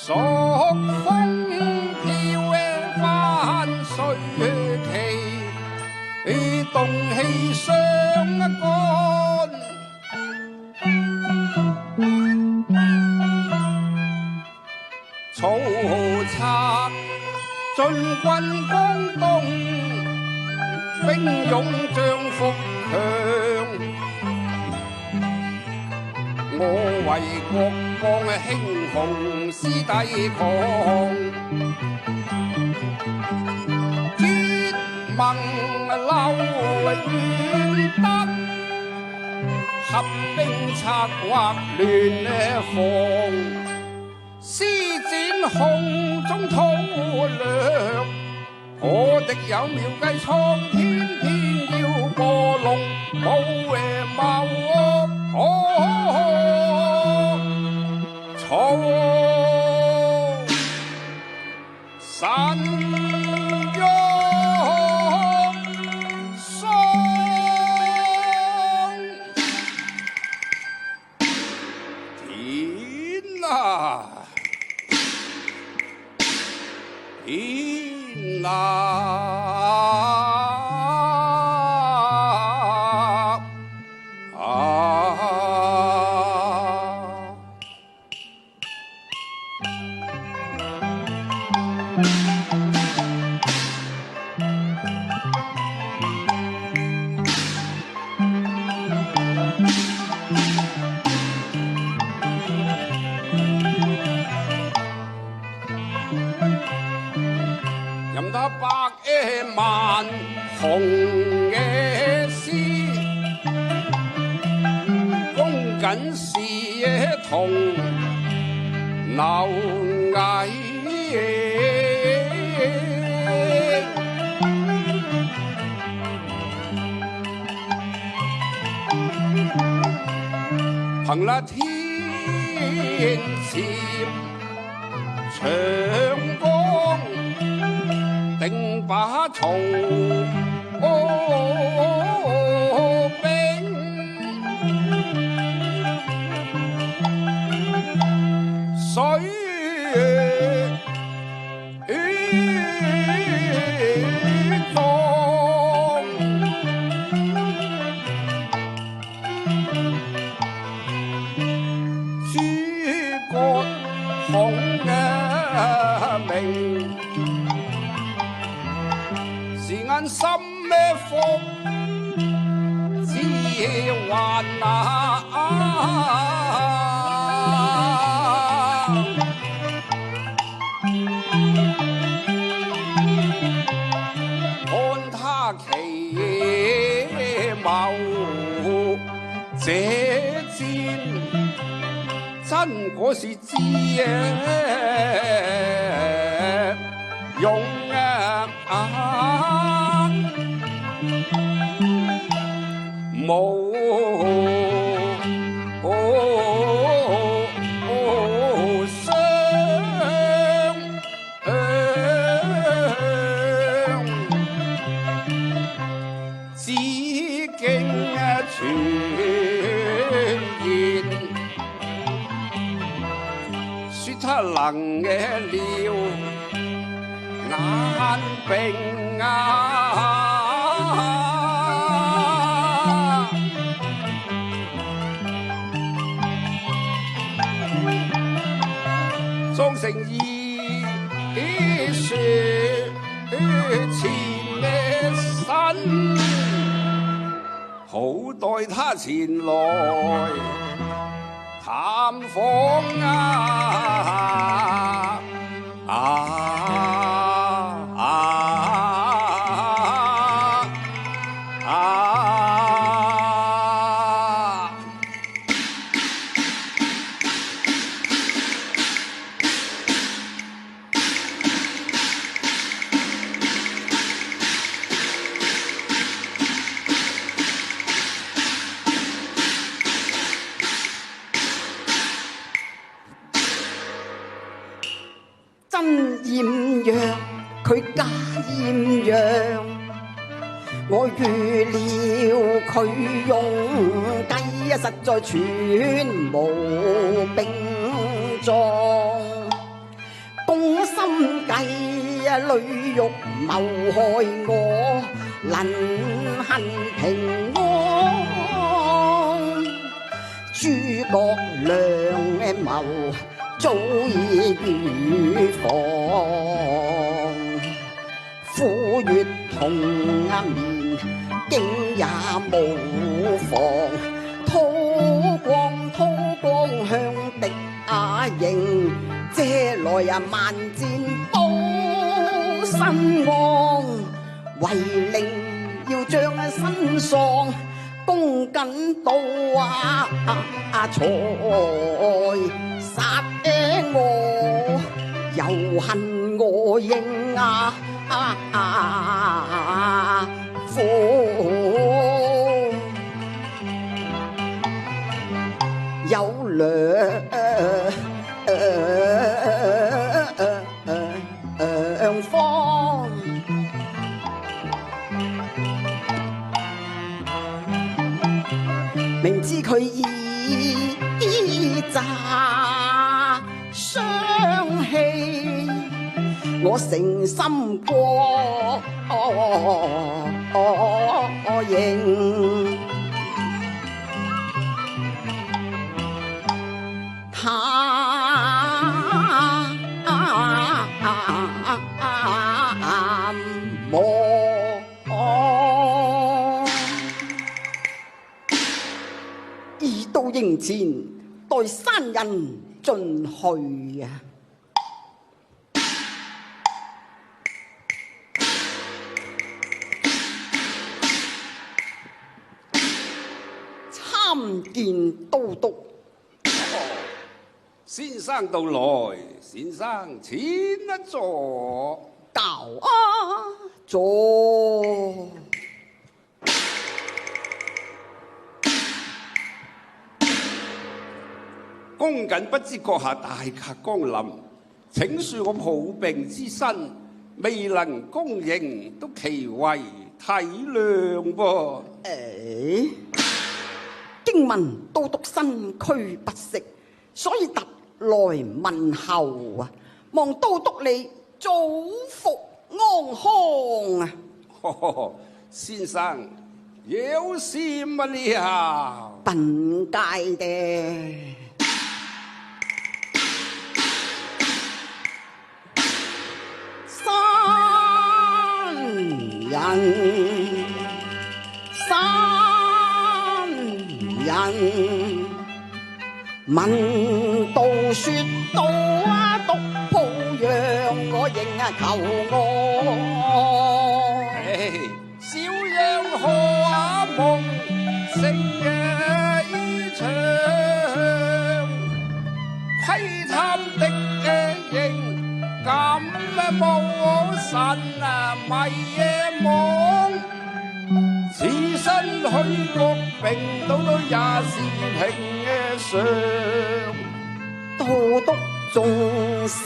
朔風飄翻水旗，動氣相干。曹策進軍江東，兵勇將福強。我為國光興雄師弟狂，結盟劉玄德，合兵策劃亂放。施展空中韜略，我敵有妙計蒼天，偏要過龍冇謀曹神約霜。天啊！天啊！任他百萬紅嘅絲，公緊是同螻蟻。憑那天潛長江，定把曹兵。水中諸葛孔明，是眼心腹之患啊！看他奇謀這戰，真果是智勇無雙，紫荊傳言，說他能了眼並啊！裝成義説前身，好待他前來探訪啊！真豔陽，佢假豔陽，我預料佢用計實在全無並狀。女欲謀害我，能恨平安。諸葛亮謀早已預防，虎穴同眠竟也無妨。韜光向敵迎，借來萬箭保身安。為令要將身喪，弓緊刀才殺我，又恨我應苦。有兩方，明知佢意詐相欺，我誠心過認。已到營前，待山人進去啊！參見都督。先生到來，先生請一坐。教坐。恭謹不知閣下大駕光臨，請恕我抱病之身，未能恭迎，都其為體諒噃。經聞都督身軀不適，所以特來問候啊！望都督你早復安康啊！先生有事乜了？本屆的三人聞道說到督抱讓我應求愛，小樣何夢成一場，窺探的影咁無神迷夢，此身虛國並到也是平常。都督眾心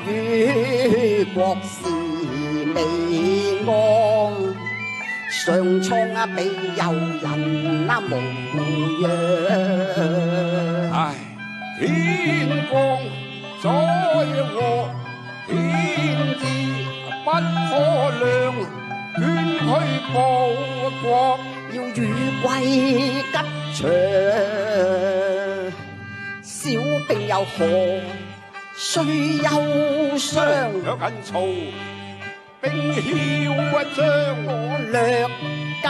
與國事未安，上蒼庇佑人無恙。唉，天光在禍，天意不可量，捐軀報國，要與貴吉祥。小兵又何須憂傷？若近曹兵囂張，我略解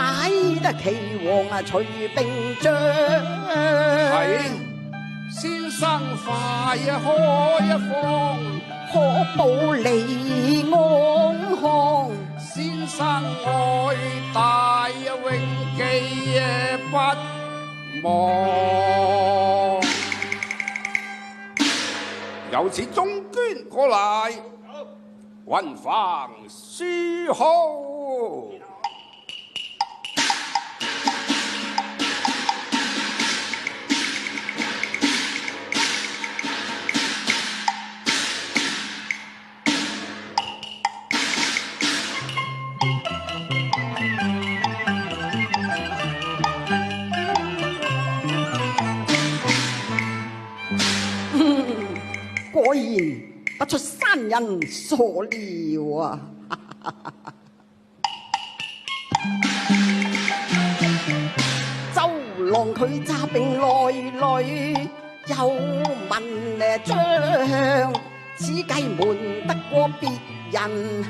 得岐王隨兵將。係先生快開一方，可保你安康。先生愛戴永記不忘。由此中捐過嚟，雲帆書號。果然不出山人所料啊！周郎佢揸兵來，又問將，此計瞞得過別人，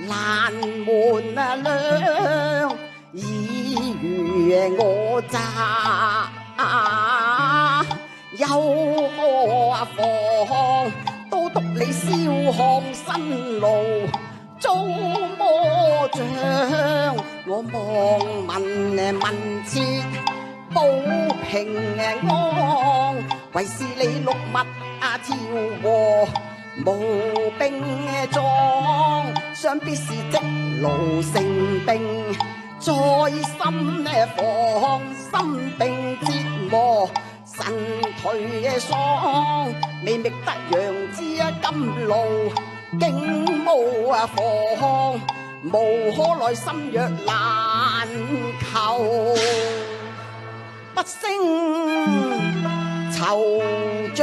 難瞞量。以如我詐，又何妨？都督你燒烘辛勞，遭魔障。我望問切保平安，為是你六物調和，無兵裝，想必是積勞成病，在心防心病折磨，神頹喪，未覓得良知甘露，竟無妨，無可奈心若難求，不勝惆悵。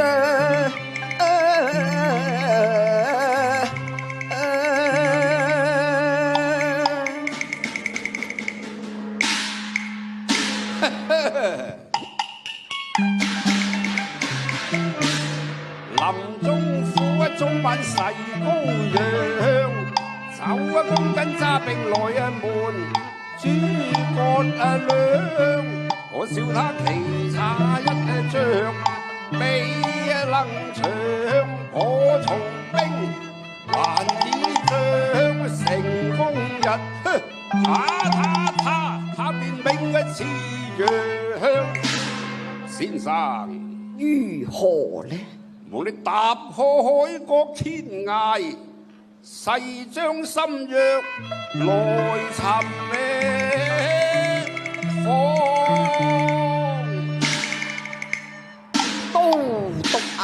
林中虎早晚誓高陽，走公斤揸兵來瞞諸葛亮。我笑他奇差一仗，未能長，我從兵還以將成功日，他便命似羊。先生如何呢？無力踏破海角天涯，誓將心約來尋訪。都督啊！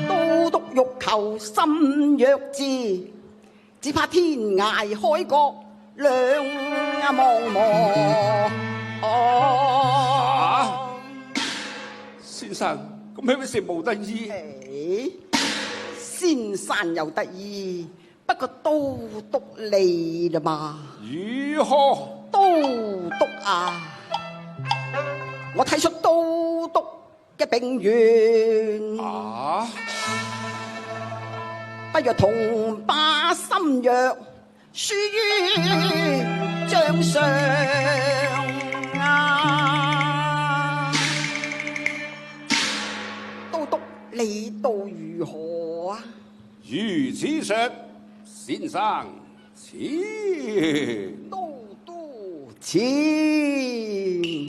都督欲求心若至，只怕天涯海角兩茫茫。先生，咁係咪事無得意？先生又得意，不過都督你啦嘛。如何？都督啊！我睇出都督嘅兵緣，不若同把心約，輸於帳上啊！都督你道如何啊？如此說，先生，請都督請。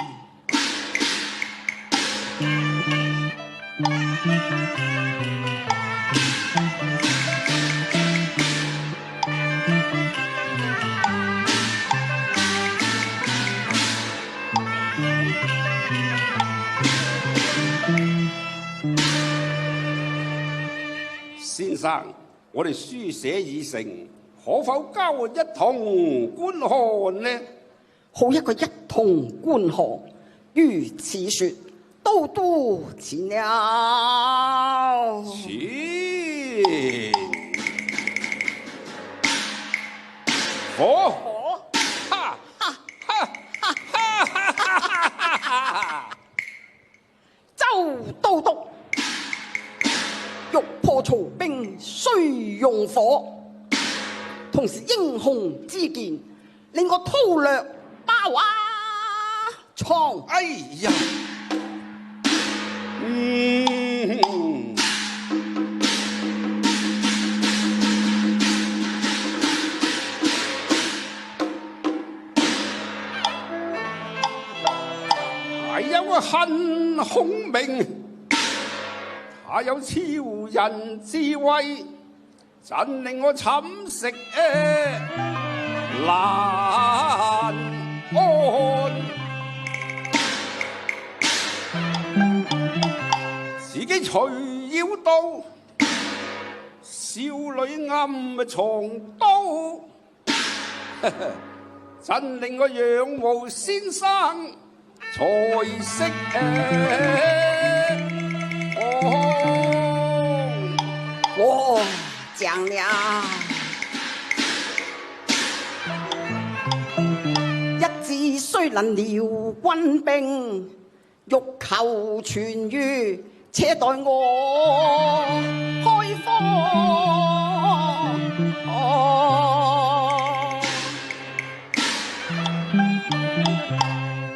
先生，我哋書寫已成，可否交換一同觀看呢？好一個一同觀看，如此說，都督前了。前火哈哈哈哈哈哈！周都督欲破曹兵，須用火，同時英雄之劍，令我韜略包啊倉。哎呀，還有恨孔明。他有超人智慧，真令我寢食難安。自己隨妖刀，少女暗藏刀，真令我仰慕先生才識我講了，一志雖能療軍兵，欲求痊愈，且待我開方。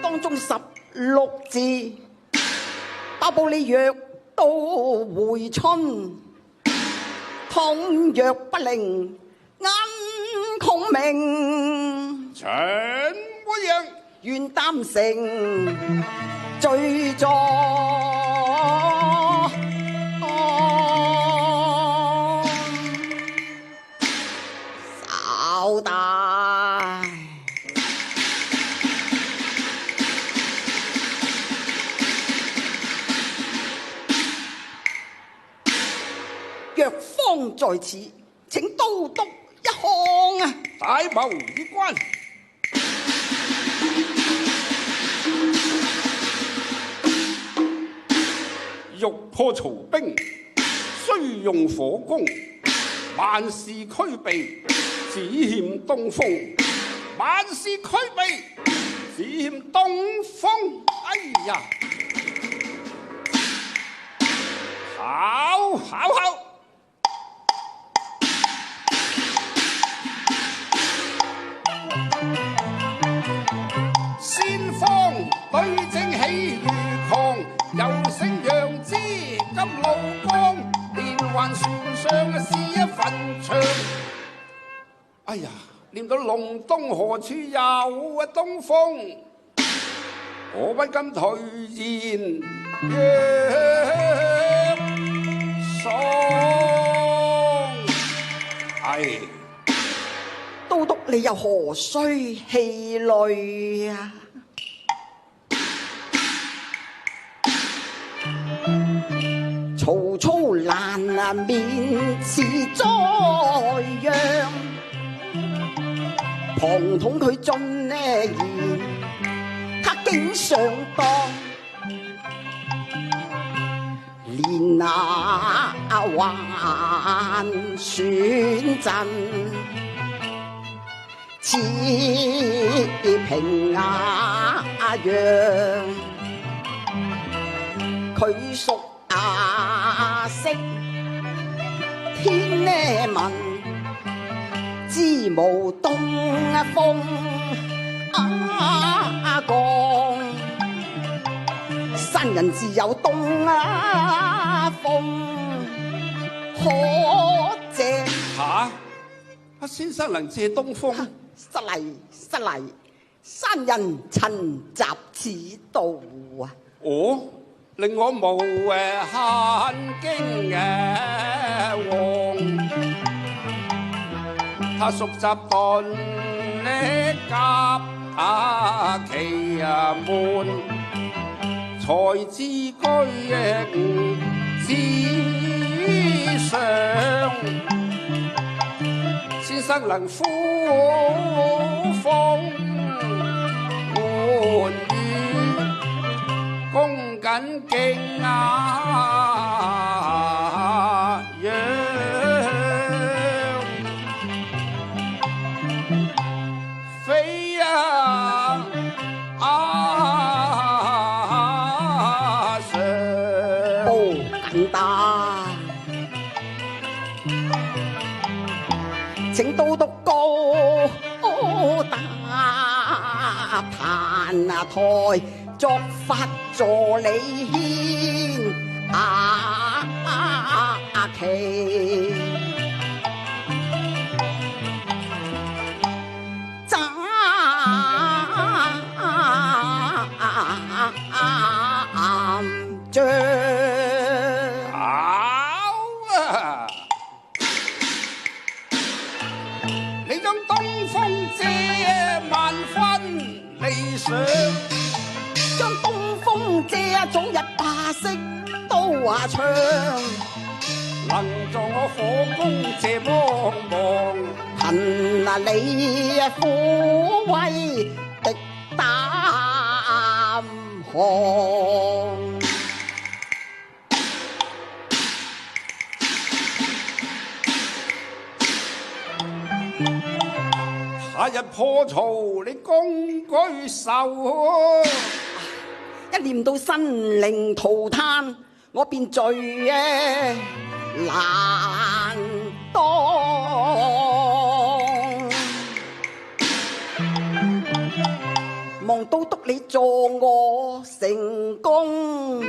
當中16字，包保你藥到回春。倘若不靈，眼孔明。陳妹樣，願擔成罪狀。稍待，藥方在此，請都督一項啊！大謀已關。欲破曹兵，須用火攻。萬事俱備，只欠東風。萬事俱備，只欠東風。哎呀！好，好，好！先鋒對正氣如狂，又勝楊枝金露光，連環船上是一份長。哎呀，念到隆冬何處有東風，我不敢頹然若喪。哎，都督你又何須氣餒啊？曹操難面辭災殃，龐統佢進呢言，黑警上當，連那還選陣，似平亞陽，佢屬亞色天呢文，知無東風降，山人自有東風，可借。嚇！阿先生能借東風？失禮，山人陳習此道啊！哦，令我無限驚惶。他熟習頓呢甲其門，才知居之上。先生能呼風喚雨，恭謹敬仰，飛呀上報緊打。請都督高打壇台，作法助理牽旗。斬將。將東風借，早日霸色都華唱，能助我火攻這茫茫，貧難你撫慰的膽寒。他日破曹，你共居愁。一念到生靈塗炭，我便罪難當。望都督你助我成功，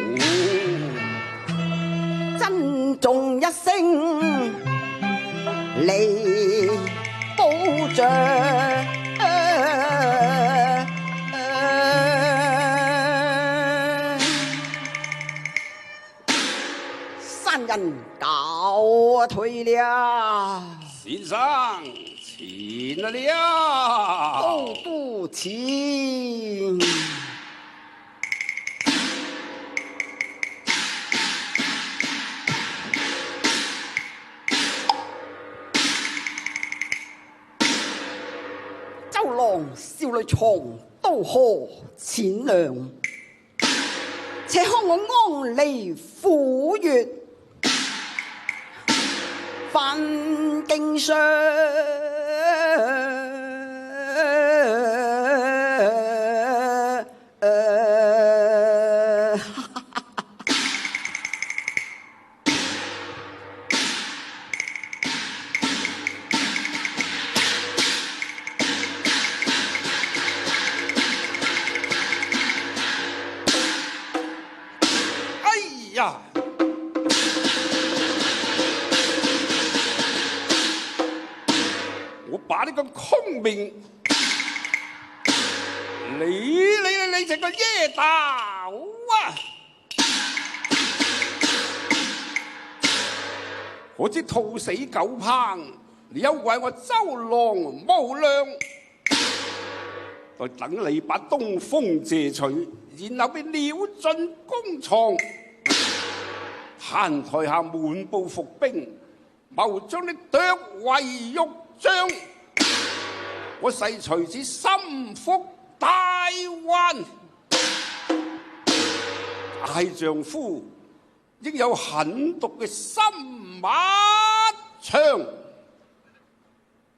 珍重一聲嚟保障。山人告退了，先生前了，都督前。周郎少女藏刀河淺涼，且看我安離虎穴，翻經上。呀！我把你個空命，你這個野道啊！我知兔死狗烹，你休怪我周郎無良。待等你把東風借取，然後便鳥盡弓藏。壇台下滿布伏兵，謀將你剁為肉醬。我誓隨此心腹大患。大丈夫應有狠毒嘅心馬槍。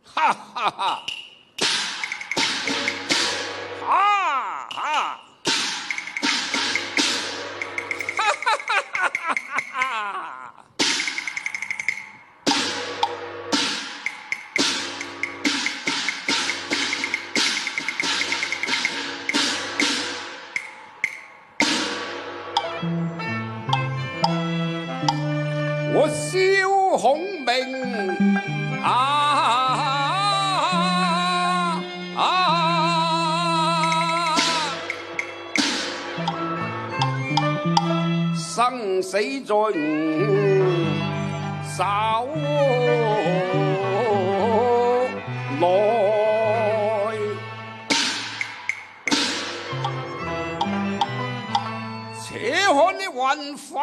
哈哈哈！哈哈！我蕭孔明生死在我手內，且看你還反